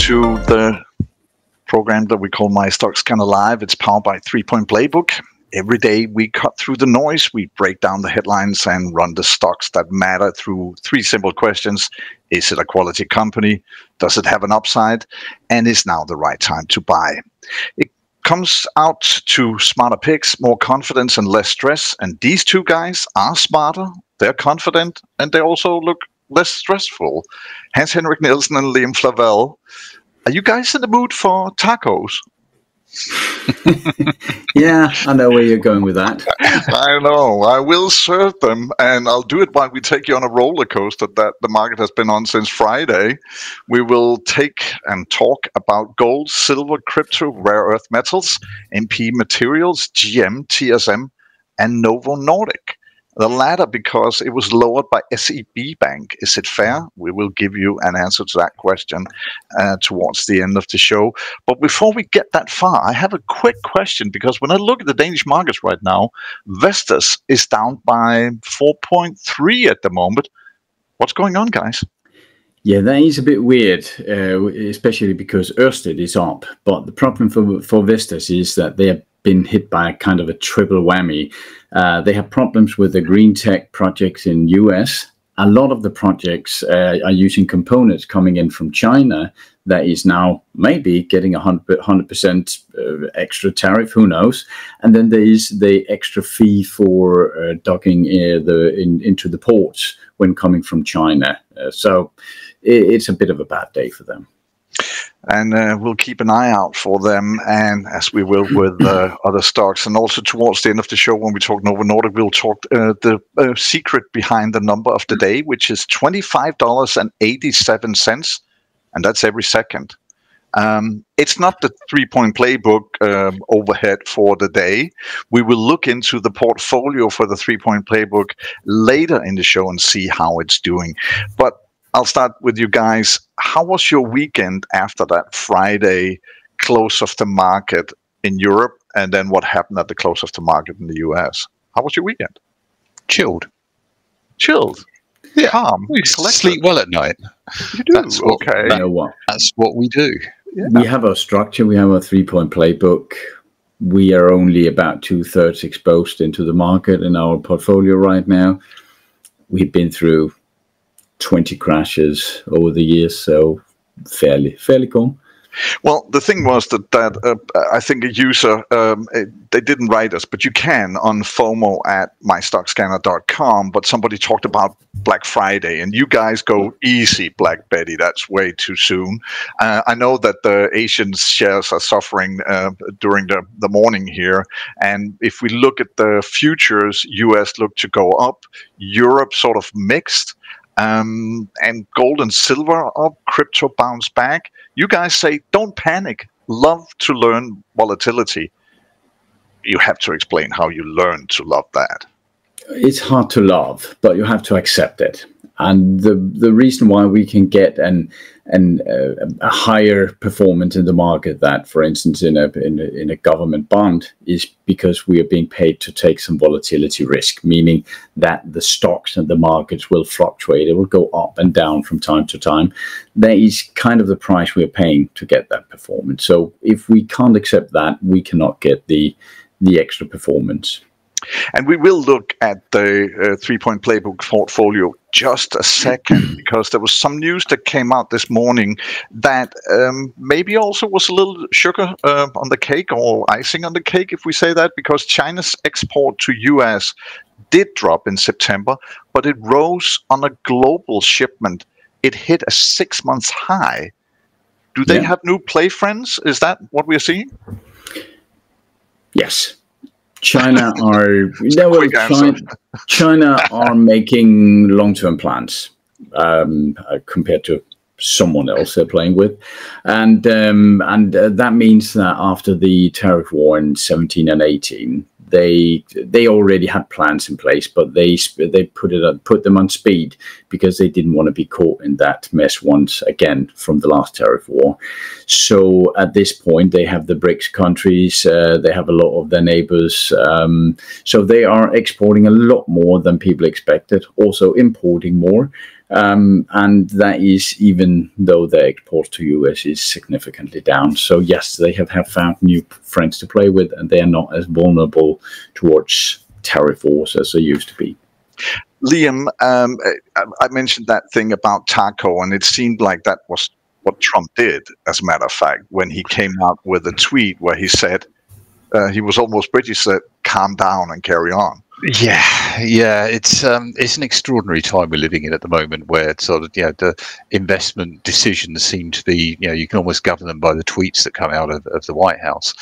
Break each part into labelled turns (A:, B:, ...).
A: to the program that we call MyStockScanner Live. It's powered by 3-Point Playbook. Every day we cut through the noise, we break down the headlines and run the stocks that matter through 3 simple questions. Is it a quality company? Does it have an upside? And is now the right time to buy? It comes out to smarter picks, more confidence and less stress. And these 2 guys are smarter, they're confident, and they also look less stressful. Hans-Henrik Nielsen and Liam Flavel. Are you guys in the mood for tacos?
B: Yeah, I know where you're going with that.
A: I know. I will serve them, and I'll do it while we take you on a roller coaster that the market has been on since Friday. We will take and talk about gold, silver, crypto, rare earth metals, MP materials, GM, TSM, and NOVO Nordic. The latter because it was lowered by SEB Bank. Is it fair? We will give you an answer to that question towards the end of the show. But before we get that far, I have a quick question, because when I look at the Danish markets right now, Vestas is down by 4.3 at the moment. What's going on, guys?
B: Yeah, that is a bit weird, especially because Ørsted is up. But the problem for Vestas is that they have been hit by kind of a triple whammy. They have problems with the green tech projects in US. A lot of the projects are using components coming in from China that is now maybe getting 100% extra tariff, who knows. And then there is the extra fee for docking into the ports when coming from China. So it's a bit of a bad day for them.
A: And we'll keep an eye out for them, and as we will with other stocks. And also towards the end of the show, when we talk NOVO Nordic, we'll talk the secret behind the number of the day, which is $25.87, and that's every second. It's not the 3-Point Playbook overhead for the day. We will look into the portfolio for the 3-Point Playbook later in the show and see how it's doing. But I'll start with you guys. How was your weekend after that Friday close of the market in Europe, and then what happened at the close of the market in the US? How was your weekend?
C: Chilled.
A: Yeah. Calm.
C: We sleep well at night.
A: You do?
C: That's what,
A: okay.
B: You know what?
C: That's what we do.
A: Yeah.
B: We have our structure. We have our 3-Point Playbook. We are only about 2/3 exposed into the market in our portfolio right now. We've been through 20 crashes over the years, so fairly calm.
A: Well, the thing was that I think a user, they didn't write us, but you can on FOMO at MyStockScanner.com, but somebody talked about Black Friday, and you guys go easy, Black Betty, that's way too soon. I know that the Asian shares are suffering during the morning here, and if we look at the futures, US look to go up, Europe sort of mixed, and gold and silver up, crypto bounce back. You guys say, don't panic, love to learn volatility. You have to explain how you learn to love that.
B: It's hard to love, but you have to accept it. And the reason why we can get a higher performance in the market that, for instance, in a government bond, is because we are being paid to take some volatility risk, meaning that the stocks and the markets will fluctuate. It will go up and down from time to time. That is kind of the price we are paying to get that performance. So if we can't accept that, we cannot get the extra performance.
A: And we will look at the 3-Point Playbook portfolio just a second, because there was some news that came out this morning that maybe also was a little sugar on the cake, or icing on the cake, if we say that, because China's export to US did drop in September, but it rose on a global shipment. It hit a 6-month high. Do they have new play friends? Is that what we're seeing?
B: Yes. China are China are making long-term plans compared to someone else they're playing with, and that means that after the tariff war in 17 and 18, they already had plans in place, but they put them on speed because they didn't want to be caught in that mess once again from the last tariff war. So at this point, they have the BRICS countries, they have a lot of their neighbors, so they are exporting a lot more than people expected, also importing more. and that is even though their export to US is significantly down. So yes, they have found new friends to play with, and they are not as vulnerable towards tariff wars as they used to be.
A: Liam, I mentioned that thing about Taco, and it seemed like that was what Trump did, as a matter of fact, when he came out with a tweet where he said, he was almost British, said, calm down and carry on.
C: Yeah, it's an extraordinary time we're living in at the moment, where sort of the investment decisions seem to be you can almost govern them by the tweets that come out of the White House.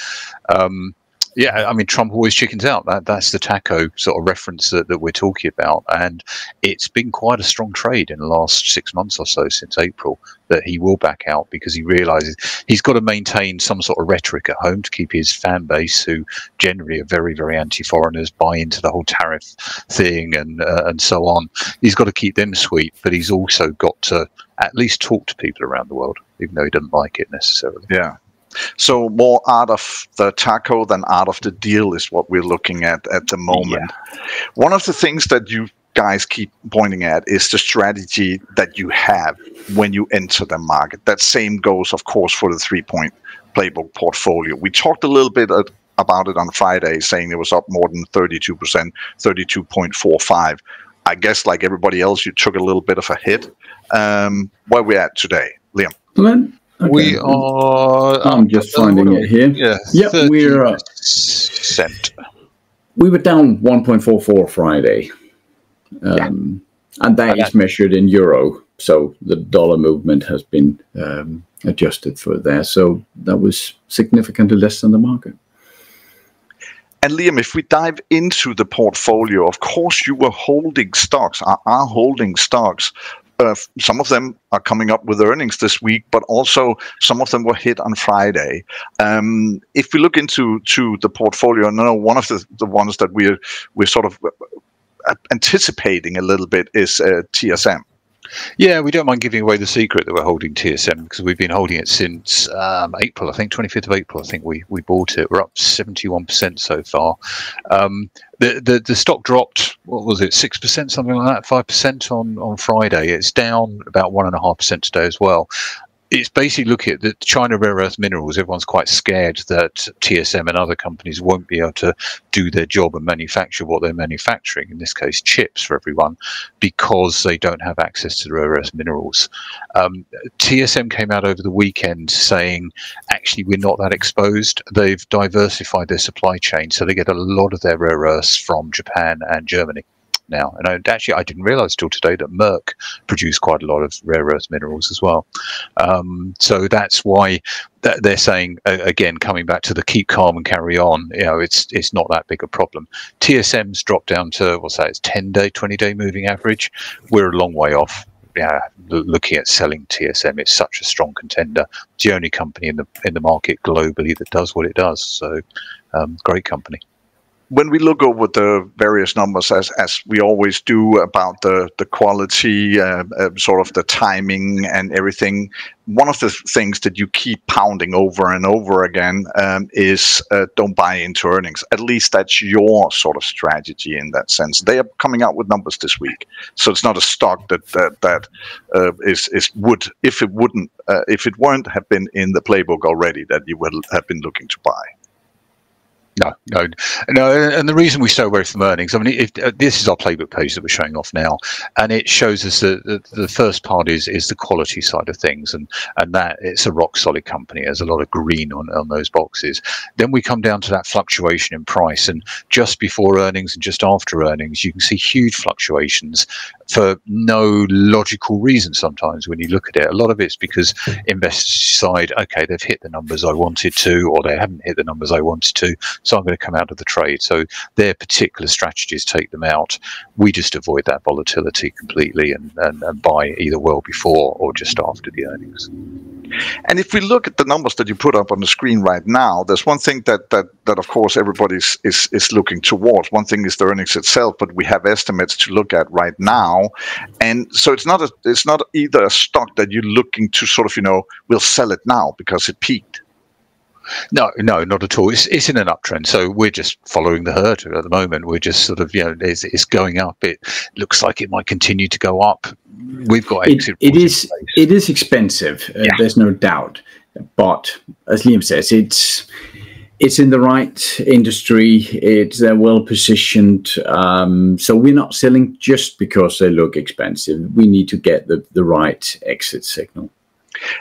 C: Yeah, I mean, Trump always chickens out. That's the Taco sort of reference that we're talking about. And it's been quite a strong trade in the last 6 months or so, since April, that he will back out, because he realizes he's got to maintain some sort of rhetoric at home to keep his fan base, who generally are very, very anti-foreigners, buy into the whole tariff thing and so on. He's got to keep them sweet, but he's also got to at least talk to people around the world, even though he doesn't like it necessarily.
A: Yeah. So more out of the taco than out of the deal is what we're looking at the moment. Yeah. One of the things that you guys keep pointing at is the strategy that you have when you enter the market. That same goes, of course, for the 3-point playbook portfolio. We talked a little bit about it on Friday, saying it was up more than 32%, 32.45. I guess, like everybody else, you took a little bit of a hit. Where we at today, Liam?
B: Okay.
C: We are.
B: I'm just finding it here.
C: Yeah,
B: we're. We were down 1.44 Friday, and that is measured in euro. So the dollar movement has been adjusted for there. So that was significantly less than the market.
A: And Liam, if we dive into the portfolio, of course, you were holding stocks, are holding stocks. Some of them are coming up with earnings this week, but also some of them were hit on Friday. If we look into the portfolio, and I know one of the ones that we're sort of anticipating a little bit is TSM.
C: Yeah, we don't mind giving away the secret that we're holding TSM, because we've been holding it since April, I think, 25th of April, I think we bought it. We're up 71% so far. The stock dropped, what was it, 6%, something like that, 5% on Friday. It's down about 1.5% today as well. It's basically looking at the China rare earth minerals. Everyone's quite scared that TSM and other companies won't be able to do their job and manufacture what they're manufacturing, in this case chips for everyone, because they don't have access to the rare earth minerals. TSM came out over the weekend saying, actually, we're not that exposed. They've diversified their supply chain, so they get a lot of their rare earths from Japan and Germany now. And actually, I didn't realize till today that Merck produced quite a lot of rare earth minerals as well. So that's why they're saying, again, coming back to the keep calm and carry on, it's not that big a problem. TSM's dropped down to, what's that, it's 10-day, 20-day moving average. We're a long way off. Yeah, looking at selling TSM, it's such a strong contender. It's the only company in the market globally that does what it does. So great company.
A: When we look over the various numbers, as we always do, about the quality, sort of the timing and everything, one of the things that you keep pounding over and over again is don't buy into earnings. At least that's your sort of strategy in that sense. They are coming out with numbers this week, so it's not a stock that would, if it weren't have been in the playbook already, that you would have been looking to buy.
C: No. And the reason we stay away from earnings, I mean, this is our playbook page that we're showing off now, and it shows us that the first part is the quality side of things, and that it's a rock solid company. There's a lot of green on those boxes. Then we come down to that fluctuation in price, and just before earnings and just after earnings, you can see huge fluctuations for no logical reason sometimes when you look at it. A lot of it's because investors decide, okay, they've hit the numbers I wanted to, or they haven't hit the numbers I wanted to, so I'm going to come out of the trade. So their particular strategies take them out. We just avoid that volatility completely and buy either well before or just after the earnings.
A: And if we look at the numbers that you put up on the screen right now, there's one thing that of course everybody is looking towards. One thing is the earnings itself, but we have estimates to look at right now, and so it's not either a stock that you're looking to sort of we'll sell it now because it peaked.
C: No, not at all. It's in an uptrend, so we're just following the herd at the moment. We're just sort of, it's going up. It looks like it might continue to go up. We've got exit.
B: It is expensive. There's no doubt. But as Liam says, it's in the right industry. It's well positioned. So we're not selling just because they look expensive. We need to get the right exit signal.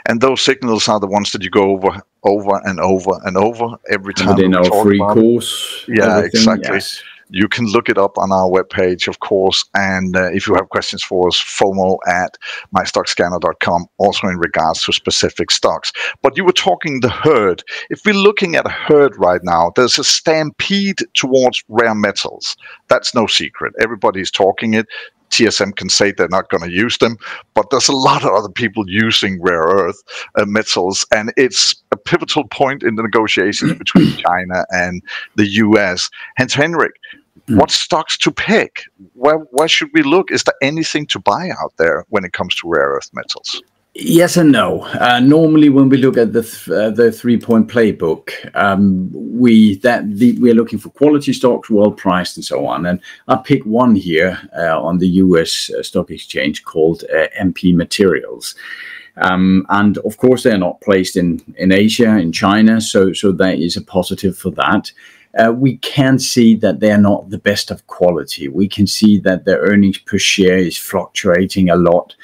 A: And those signals are the ones that you go over and over and over every time.
B: Within our free course.
A: Yeah, exactly.
B: Yes.
A: You can look it up on our webpage, of course. And if you have questions for us, FOMO@MyStockScanner.com, also in regards to specific stocks. But you were talking the herd. If we're looking at a herd right now, there's a stampede towards rare metals. That's no secret. Everybody's talking it. TSM can say they're not going to use them, but there's a lot of other people using rare earth metals, and it's a pivotal point in the negotiations between China and the US. Hans-Henrik, what stocks to pick? Where should we look? Is there anything to buy out there when it comes to rare earth metals?
B: Yes and no. Normally, when we look at the 3-point playbook, we're looking for quality stocks, well priced, and so on. And I pick one here on the US stock exchange called MP Materials. And of course, they're not placed in Asia, in China, so that is a positive for that. We can see that they're not the best of quality. We can see that their earnings per share is fluctuating a lot.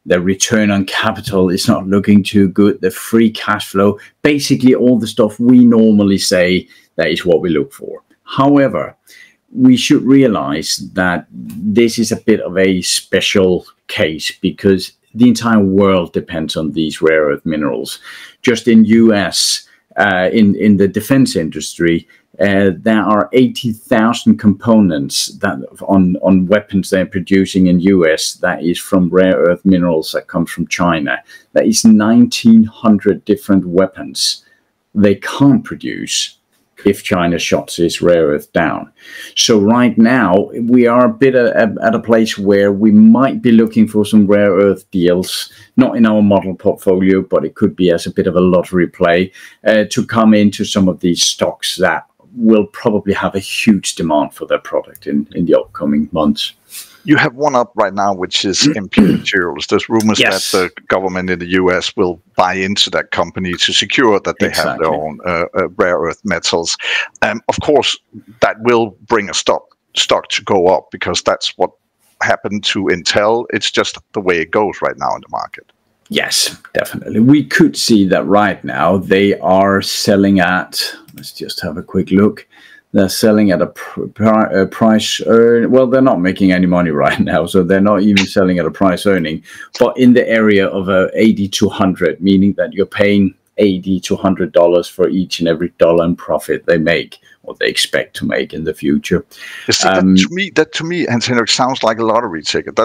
B: Their return on capital is not looking too good. The free cash flow, basically all the stuff we normally say, that is what we look for. However, we should realize that this is a bit of a special case because the entire world depends on these rare earth minerals. Just in US, in the defense industry, there are 80,000 components that on weapons they're producing in US that is from rare earth minerals that come from China. That is 1,900 different weapons they can't produce if China shuts its rare earth down. So right now we are a bit at a place where we might be looking for some rare earth deals, not in our model portfolio, but it could be as a bit of a lottery play to come into some of these stocks that will probably have a huge demand for their product in the upcoming months.
A: You have one up right now, which is MP Materials. There's rumors that the government in the US will buy into that company to secure that they have their own rare earth metals. Of course, that will bring a stock to go up because that's what happened to Intel. It's just the way it goes right now in the market.
B: Yes, definitely. We could see that right now they are selling at, let's just have a quick look. They're selling at a price earn. Well, they're not making any money right now, so they're not even selling at a price earning, but in the area of 80 to 100, meaning that you're paying $80 to $100 for each and every dollar in profit they make, or they expect to make in the future.
A: That to me, Hans-Henrik, sounds like a lottery ticket.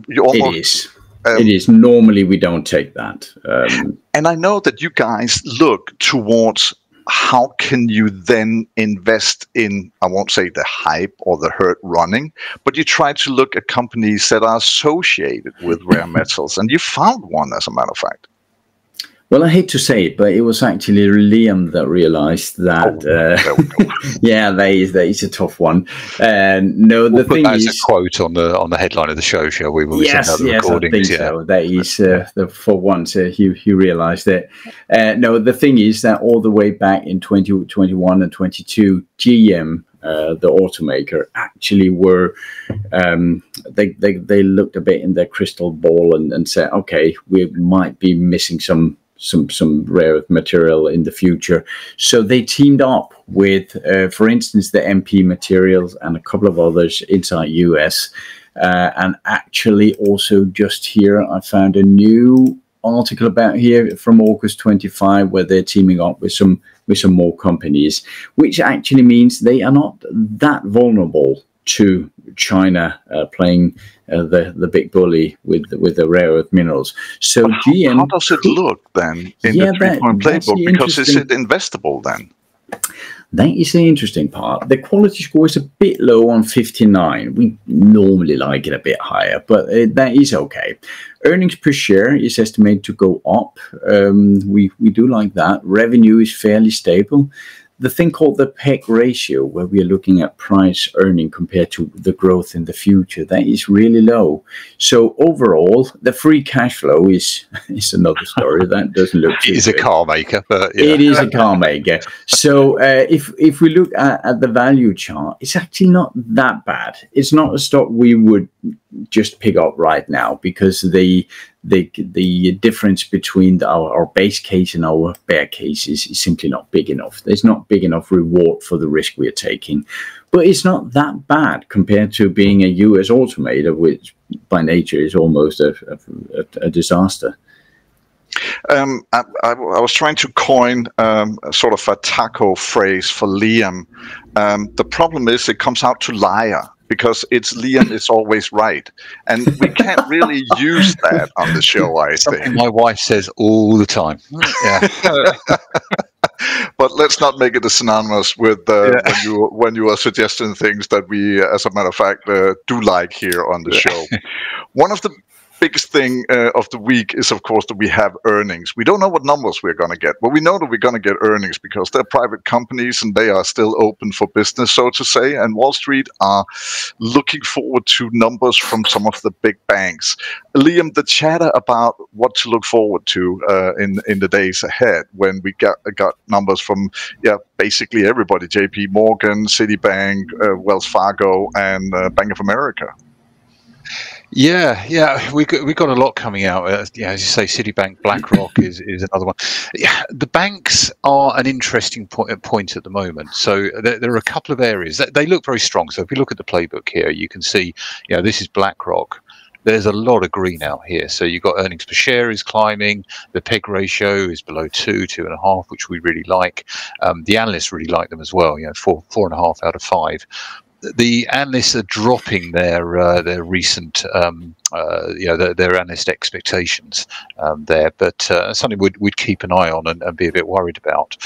A: You almost,
B: it is. It is. Normally, we don't take that.
A: And I know that you guys look towards how can you then invest in, I won't say the hype or the herd running, but you try to look at companies that are associated with rare metals. And you found one, as a matter of fact.
B: Well, I hate to say it, but it was actually Liam that realized that. That is a tough one. No, the thing is,
C: a quote on the headline of the show, shall we?
B: Yes, I think so. That is for once he realized it. No, the thing is that all the way back in 2021 and 22, GM, the automaker, actually were they looked a bit in their crystal ball and said, okay, we might be missing some rare earth material in the future. So they teamed up with, for instance, the MP Materials and a couple of others inside US. And actually also just here, I found a new article about here from August 25, where they're teaming up with some more companies, which actually means they are not that vulnerable to China playing the big bully with the rare earth minerals. So GM,
A: how does it look then in the 3-point playbook? Because is it investable then?
B: That is the interesting part. The quality score is a bit low on 59. We normally like it a bit higher, but that is okay. Earnings per share is estimated to go up. We do like that. Revenue is fairly stable. The thing called the PEG ratio, where we are looking at price earning compared to the growth in the future, that is really low. So overall, the free cash flow is another story. That doesn't look too good.
C: It is a car maker, but yeah.
B: It is a car maker. So if we look at the value chart, it's actually not that bad. It's not a stock we would just pick up right now, because the difference between our base case and our bear case is simply not big enough. There's not big enough reward for the risk we are taking. But it's not that bad compared to being a US automator, which by nature is almost a disaster.
A: I was trying to coin sort of a taco phrase for Liam. The problem is it comes out to liar, because it's Liam is always right. And we can't really use that on the show, I think.
C: Something my wife says all the time. Yeah.
A: But let's not make it synonymous with when you are suggesting things that we, as a matter of fact, do like here on the show. One of the biggest thing of the week is, of course, that we have earnings. We don't know what numbers we're going to get, but we know that we're going to get earnings because they're private companies and they are still open for business, so to say. And Wall Street are looking forward to numbers from some of the big banks. Liam, the chatter about what to look forward to in the days ahead, when we got numbers from basically everybody: J.P. Morgan, Citibank, Wells Fargo, and Bank of America.
C: Yeah, we got a lot coming out. As you say, Citibank, BlackRock is another one. Yeah, the banks are an interesting point at the moment. So there are a couple of areas that they look very strong. So if we look at the playbook here, you can see, this is BlackRock. There's a lot of green out here. So you've got earnings per share is climbing. The PEG ratio is below 2.5, which we really like. The analysts really like them as well. 4.5 out of 5. The analysts are dropping their recent their analyst expectations there, but something we'd keep an eye on and be a bit worried about.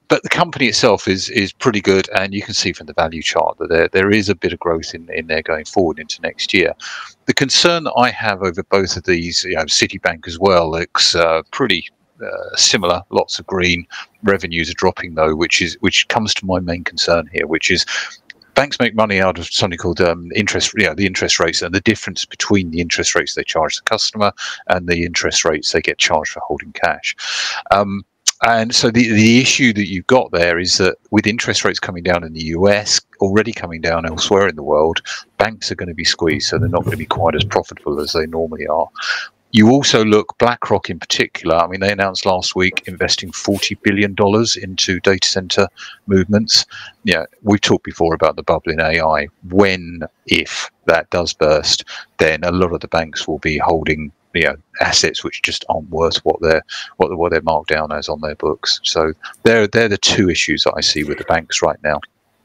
C: But the company itself is pretty good, and you can see from the value chart that there is a bit of growth in there going forward into next year. The concern that I have over both of these, Citibank as well, looks pretty similar. Lots of green. Revenues are dropping though, which comes to my main concern here, which is banks make money out of something called interest, the interest rates, and the difference between the interest rates they charge the customer and the interest rates they get charged for holding cash. And so the issue that you've got there is that with interest rates coming down in the US, already coming down elsewhere in the world, banks are going to be squeezed, so they're not going to be quite as profitable as they normally are. You also look, BlackRock in particular, I mean, they announced last week investing $40 billion into data center movements. We've talked before about the bubble in AI. If that does burst, then a lot of the banks will be holding assets which just aren't worth what they're marked down as on their books. So they're the two issues that I see with the banks right now.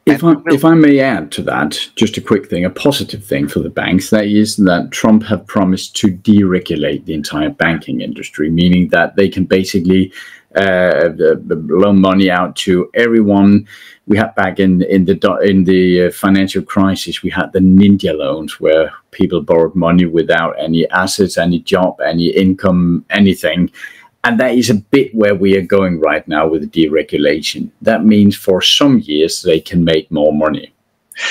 B: If I may add to that, just a quick thing, a positive thing for the banks, that is that Trump have promised to deregulate the entire banking industry, meaning that they can basically loan money out to everyone. We had back in the financial crisis, we had the ninja loans where people borrowed money without any assets, any job, any income, anything. And that is a bit where we are going right now with deregulation. That means for some years they can make more money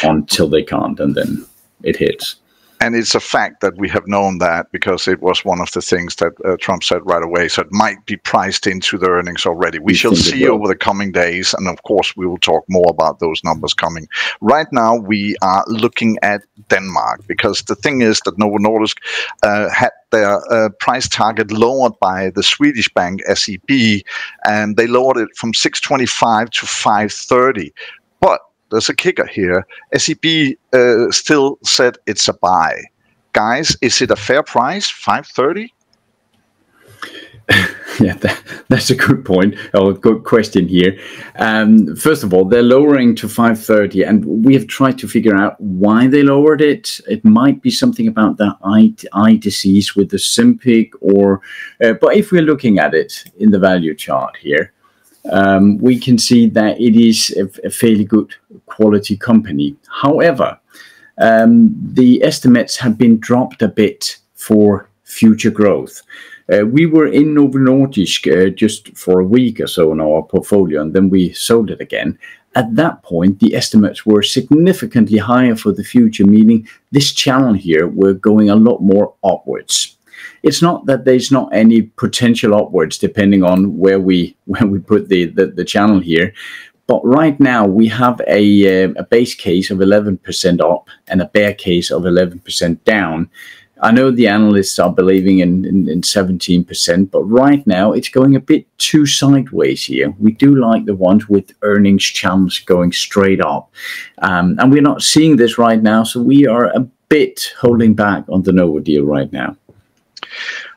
B: until they can't, and then it hits.
A: And it's a fact that we have known that because it was one of the things that Trump said right away. So it might be priced into the earnings already. We shall see over the coming days. And of course, we will talk more about those numbers coming. Right now, we are looking at Denmark, because the thing is that Novo Nordisk had their price target lowered by the Swedish bank SEB, and they lowered it from 625 to 530. But there's a kicker here. SEB still said it's a buy. Guys, is it a fair price, 530?
B: Yeah, that's a good point, or a good question here. First of all, they're lowering to 530, and we have tried to figure out why they lowered it. It might be something about the eye disease with the Simpic, but if we're looking at it in the value chart here, we can see that it is a fairly good quality company. However, the estimates have been dropped a bit for future growth. We were in NOVO Nordisk just for a week or so in our portfolio, and then we sold it again. At that point, the estimates were significantly higher for the future, meaning this channel here were going a lot more upwards. It's not that there's not any potential upwards depending on where we put the channel here. But right now we have a base case of 11% up and a bear case of 11% down. I know the analysts are believing in 17%, but right now it's going a bit too sideways here. We do like the ones with earnings channels going straight up. And we're not seeing this right now, so we are a bit holding back on the NOVO deal right now.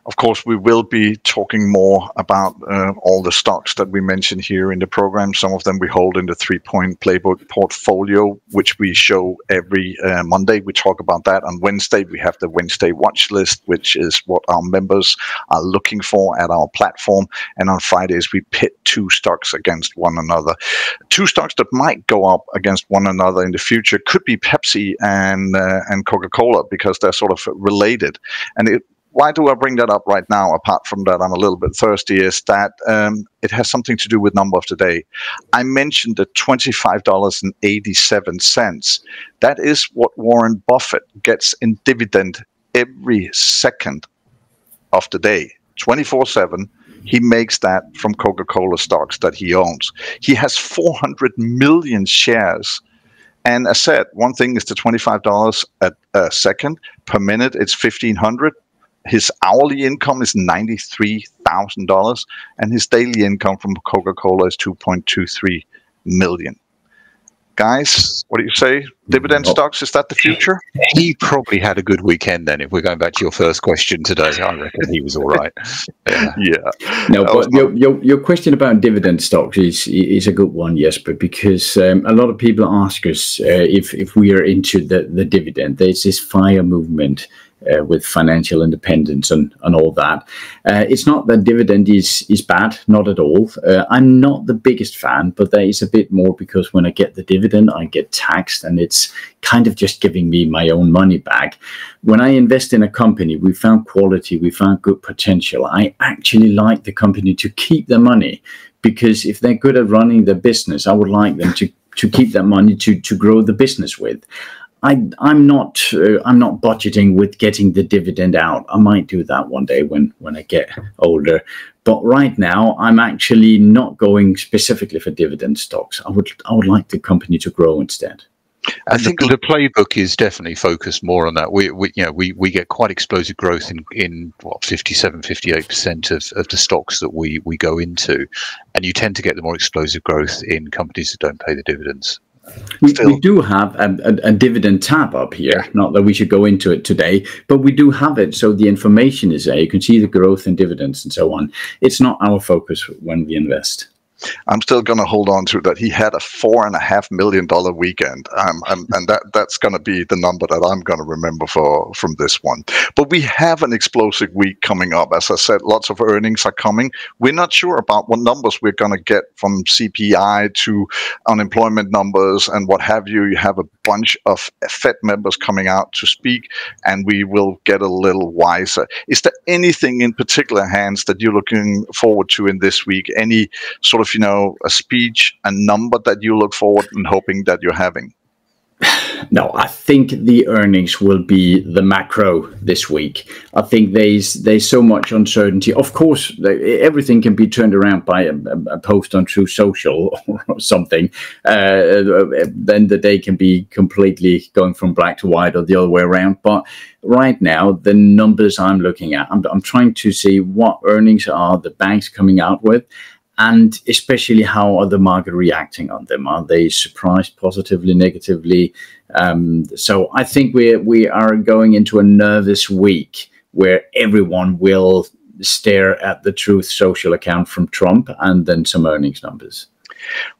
A: Of course, we will be talking more about all the stocks that we mentioned here in the program. Some of them we hold in the 3-point playbook portfolio, which we show every Monday. We talk about that. On Wednesday, we have the Wednesday watch list, which is what our members are looking for at our platform. And on Fridays, we pit 2 stocks against one another. 2 stocks that might go up against one another in the future could be Pepsi and Coca-Cola, because they're sort of related. And why do I bring that up right now, apart from that I'm a little bit thirsty, is that it has something to do with number of the day. I mentioned the $25.87. That is what Warren Buffett gets in dividend every second of the day, 24/7. He makes that from Coca-Cola stocks that he owns. He has 400 million shares. And as said, one thing is the $25 a second. Per minute, it's $1,500. His hourly income is $93,000, and his daily income from Coca-Cola is 2.23 million. Guys, what do you say? Dividend stocks, is that the future?
C: He probably had a good weekend then, if we're going back to your first question today. I reckon he was all right.
A: Yeah.
B: No, but your question about dividend stocks is a good one, Jesper, because a lot of people ask us if we are into the dividend. There's this FIRE movement with financial independence and all that. It's not that dividend is bad, not at all. I'm not the biggest fan, but there is a bit more because when I get the dividend, I get taxed, and it's kind of just giving me my own money back. When I invest in a company, we found quality, we found good potential. I actually like the company to keep the money, because if they're good at running their business, I would like them to keep that money to grow the business with. I'm not budgeting with getting the dividend out. I might do that one day when I get older. But right now, I'm actually not going specifically for dividend stocks. I would like the company to grow instead.
C: I think the playbook is definitely focused more on that. We get quite explosive growth in 57, 58% of the stocks that we go into, and you tend to get the more explosive growth in companies that don't pay the dividends.
B: We do have a dividend tab up here. Not that we should go into it today, but we do have it, so the information is there. You can see the growth in dividends and so on. It's not our focus when we invest.
A: I'm still going to hold on to that. He had a $4.5 million weekend, and that's going to be the number that I'm going to remember from this one. But we have an explosive week coming up. As I said, lots of earnings are coming. We're not sure about what numbers we're going to get, from CPI to unemployment numbers and what have you. You have a bunch of Fed members coming out to speak, and we will get a little wiser. Is there anything in particular, Hans, that you're looking forward to in this week? Any sort of, a speech, a number that you look forward and hoping that you're having?
B: No, I think the earnings will be the macro this week. I think there's so much uncertainty. Of course, everything can be turned around by a post on True Social or something. Then the day can be completely going from black to white or the other way around. But right now, the numbers I'm looking at, I'm trying to see what earnings are the banks coming out with. And especially, how are the market reacting on them? Are they surprised positively, negatively? So I think we are going into a nervous week where everyone will stare at the Truth Social account from Trump and then some earnings numbers.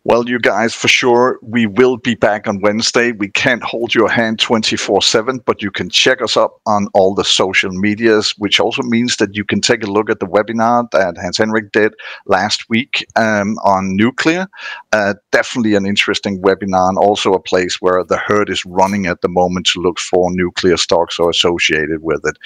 A: Well, you guys, for sure, we will be back on Wednesday. We can't hold your hand 24/7, but you can check us up on all the social medias, which also means that you can take a look at the webinar that Hans-Henrik did last week on nuclear. Definitely an interesting webinar, and also a place where the herd is running at the moment to look for nuclear stocks or associated with it.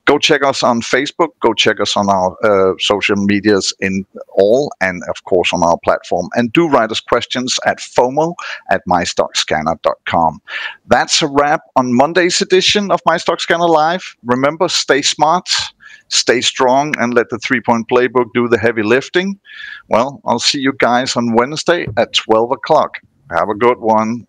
A: Go check us on Facebook. Go check us on our social medias in all, and of course on our platform. And do write us questions at FOMO@MyStockScanner.com. That's a wrap on Monday's edition of MyStockScanner Live. Remember, stay smart, stay strong, and let the 3-point playbook do the heavy lifting. Well, I'll see you guys on Wednesday at 12 o'clock. Have a good one.